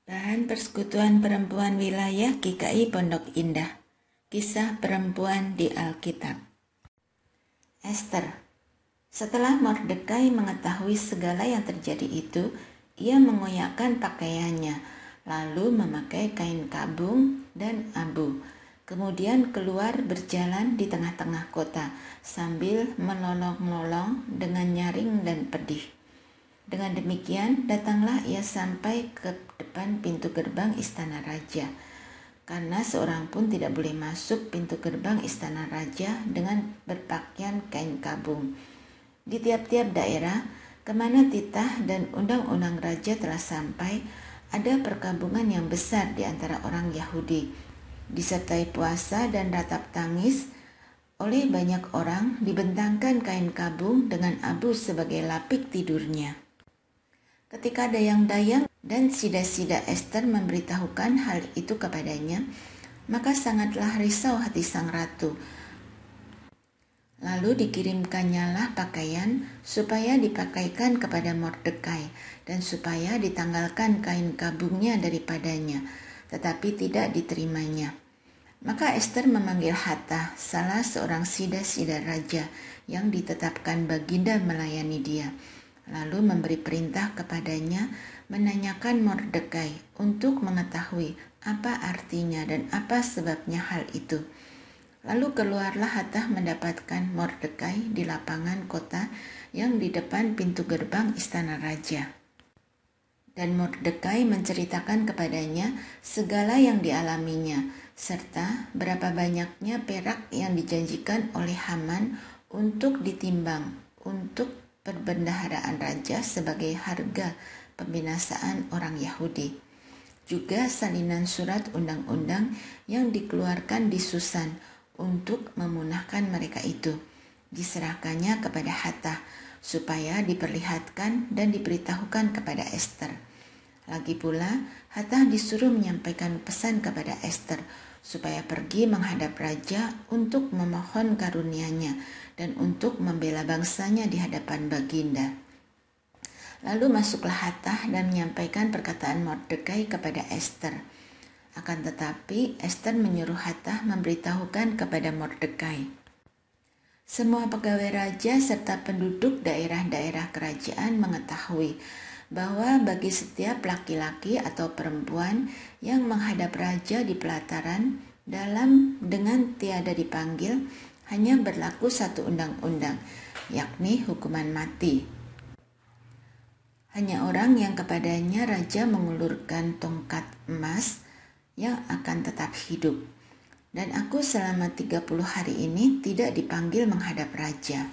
Bahan Persekutuan Perempuan Wilayah GKI Pondok Indah. Kisah perempuan di Alkitab. Ester. Setelah Mordekai mengetahui segala yang terjadi itu, ia mengoyakkan pakaiannya, lalu memakai kain kabung dan abu. Kemudian keluar berjalan di tengah-tengah kota sambil melolong-lolong dengan nyaring dan pedih. Dengan demikian, datanglah ia sampai ke depan pintu gerbang istana raja, karena seorang pun tidak boleh masuk pintu gerbang istana raja dengan berpakaian kain kabung. Di tiap-tiap daerah, kemana titah dan undang-undang raja telah sampai, ada perkabungan yang besar di antara orang Yahudi, disertai puasa dan ratap tangis. Oleh banyak orang, dibentangkan kain kabung dengan abu sebagai lapik tidurnya. Ketika dayang-dayang dan sida-sida Ester memberitahukan hal itu kepadanya, maka sangatlah risau hati sang ratu. Lalu dikirimkannyalah pakaian supaya dipakaikan kepada Mordekai dan supaya ditanggalkan kain kabungnya daripadanya, tetapi tidak diterimanya. Maka Ester memanggil Hattah, salah seorang sida-sida raja yang ditetapkan baginda melayani dia, lalu memberi perintah kepadanya menanyakan Mordekai untuk mengetahui apa artinya dan apa sebabnya hal itu. Lalu keluarlah Hattah mendapatkan Mordekai di lapangan kota yang di depan pintu gerbang istana raja. Dan Mordekai menceritakan kepadanya segala yang dialaminya, serta berapa banyaknya perak yang dijanjikan oleh Haman untuk ditimbang untuk perbendaharaan raja sebagai harga pembinasaan orang Yahudi. Juga salinan surat undang-undang yang dikeluarkan di Susan untuk memunahkan mereka itu diserahkannya kepada Hattah supaya diperlihatkan dan diberitahukan kepada Ester. Lagi pula, Hattah disuruh menyampaikan pesan kepada Ester supaya pergi menghadap raja untuk memohon karunia-Nya dan untuk membela bangsanya di hadapan baginda. Lalu masuklah Hattah dan menyampaikan perkataan Mordekai kepada Ester. Akan tetapi Ester menyuruh Hattah memberitahukan kepada Mordekai. Semua pegawai raja serta penduduk daerah-daerah kerajaan mengetahui bahwa bagi setiap laki-laki atau perempuan yang menghadap raja di pelataran dengan tiada dipanggil, hanya berlaku satu undang-undang, yakni hukuman mati. Hanya orang yang kepadanya raja mengulurkan tongkat emas yang akan tetap hidup. Dan aku selama 30 hari ini tidak dipanggil menghadap raja.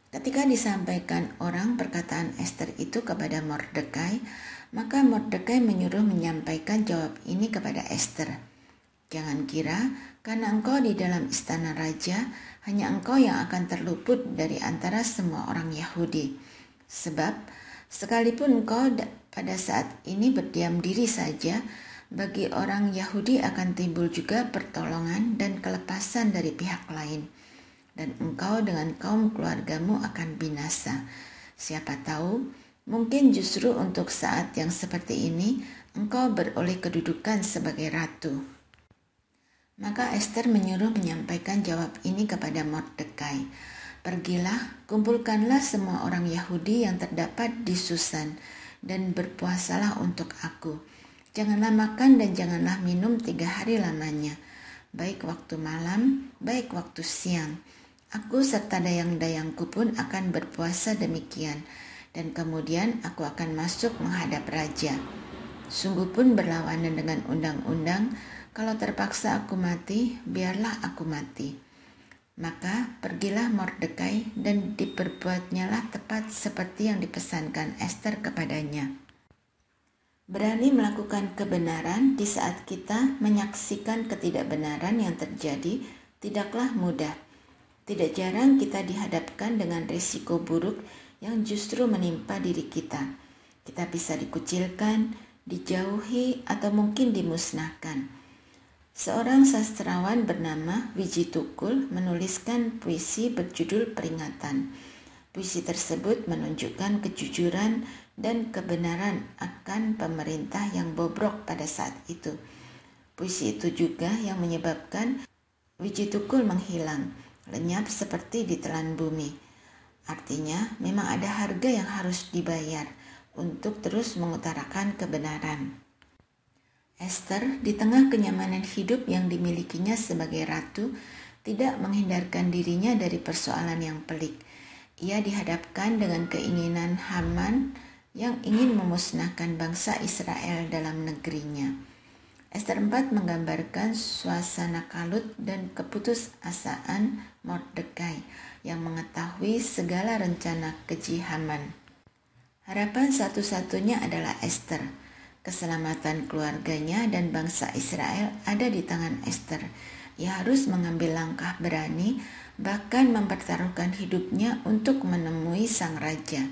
Ketika disampaikan orang perkataan Ester itu kepada Mordekai, maka Mordekai menyuruh menyampaikan jawab ini kepada Ester. Jangan kira karena engkau di dalam istana raja, hanya engkau yang akan terluput dari antara semua orang Yahudi. Sebab sekalipun engkau pada saat ini berdiam diri saja, bagi orang Yahudi akan timbul juga pertolongan dan kelepasan dari pihak lain. Dan engkau dengan kaum keluargamu akan binasa. Siapa tahu, mungkin justru untuk saat yang seperti ini, engkau beroleh kedudukan sebagai ratu. Maka Ester menyuruh menyampaikan jawab ini kepada Mordekai. Pergilah, kumpulkanlah semua orang Yahudi yang terdapat di Susan, dan berpuasalah untuk aku. Janganlah makan dan janganlah minum 3 hari lamanya, baik waktu malam, baik waktu siang. Aku serta dayang-dayangku pun akan berpuasa demikian, dan kemudian aku akan masuk menghadap raja. Sungguh pun berlawanan dengan undang-undang, kalau terpaksa aku mati, biarlah aku mati. Maka pergilah Mordekai dan diperbuatnyalah tepat seperti yang dipesankan Ester kepadanya. Berani melakukan kebenaran di saat kita menyaksikan ketidakbenaran yang terjadi tidaklah mudah. Tidak jarang kita dihadapkan dengan risiko buruk yang justru menimpa diri kita. Kita bisa dikucilkan, dijauhi, atau mungkin dimusnahkan. Seorang sastrawan bernama Wiji Tukul menuliskan puisi berjudul Peringatan. Puisi tersebut menunjukkan kejujuran dan kebenaran akan pemerintah yang bobrok pada saat itu. Puisi itu juga yang menyebabkan biji tukul menghilang, lenyap seperti ditelan bumi. Artinya, memang ada harga yang harus dibayar untuk terus mengutarakan kebenaran. Esther, di tengah kenyamanan hidup yang dimilikinya sebagai ratu, tidak menghindarkan dirinya dari persoalan yang pelik. Ia dihadapkan dengan keinginan Haman yang ingin memusnahkan bangsa Israel dalam negerinya. Esther 4 menggambarkan suasana kalut dan keputusasaan Mordekai yang mengetahui segala rencana keji Haman. Harapan satu-satunya adalah Esther. Keselamatan keluarganya dan bangsa Israel ada di tangan Esther. Ia harus mengambil langkah berani, bahkan mempertaruhkan hidupnya untuk menemui sang raja.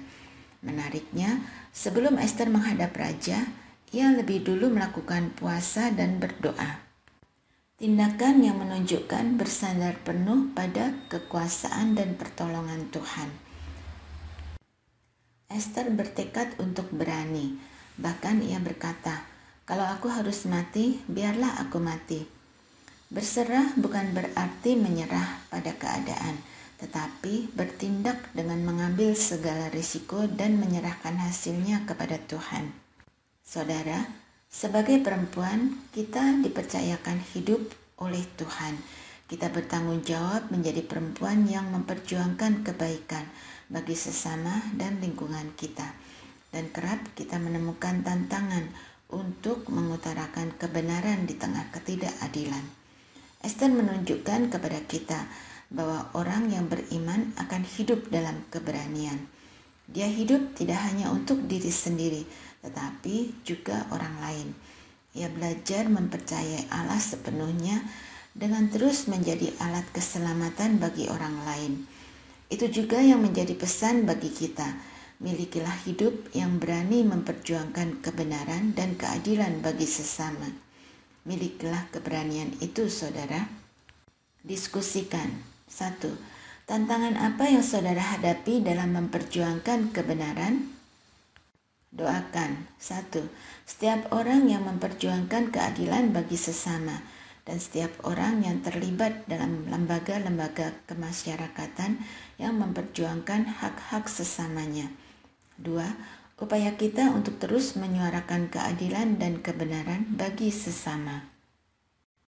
Menariknya, sebelum Esther menghadap raja, ia lebih dulu melakukan puasa dan berdoa. Tindakan yang menunjukkan bersandar penuh pada kekuasaan dan pertolongan Tuhan. Esther bertekad untuk berani. Bahkan ia berkata, "Kalau aku harus mati, biarlah aku mati." Berserah bukan berarti menyerah pada keadaan, tetapi bertindak dengan mengambil segala risiko dan menyerahkan hasilnya kepada Tuhan. Saudara, sebagai perempuan, kita dipercayakan hidup oleh Tuhan. Kita bertanggung jawab menjadi perempuan yang memperjuangkan kebaikan bagi sesama dan lingkungan kita. Dan kerap kita menemukan tantangan untuk mengutarakan kebenaran di tengah ketidakadilan. Esther menunjukkan kepada kita bahwa orang yang beriman akan hidup dalam keberanian. Dia hidup tidak hanya untuk diri sendiri, tetapi juga orang lain. Ia belajar mempercayai Allah sepenuhnya dengan terus menjadi alat keselamatan bagi orang lain. Itu juga yang menjadi pesan bagi kita. Milikilah hidup yang berani memperjuangkan kebenaran dan keadilan bagi sesama. Milikilah keberanian itu, saudara. Diskusikan. 1. Tantangan apa yang saudara hadapi dalam memperjuangkan kebenaran? Doakan. 1. Setiap orang yang memperjuangkan keadilan bagi sesama dan setiap orang yang terlibat dalam lembaga-lembaga kemasyarakatan yang memperjuangkan hak-hak sesamanya. 2. Upaya kita untuk terus menyuarakan keadilan dan kebenaran bagi sesama.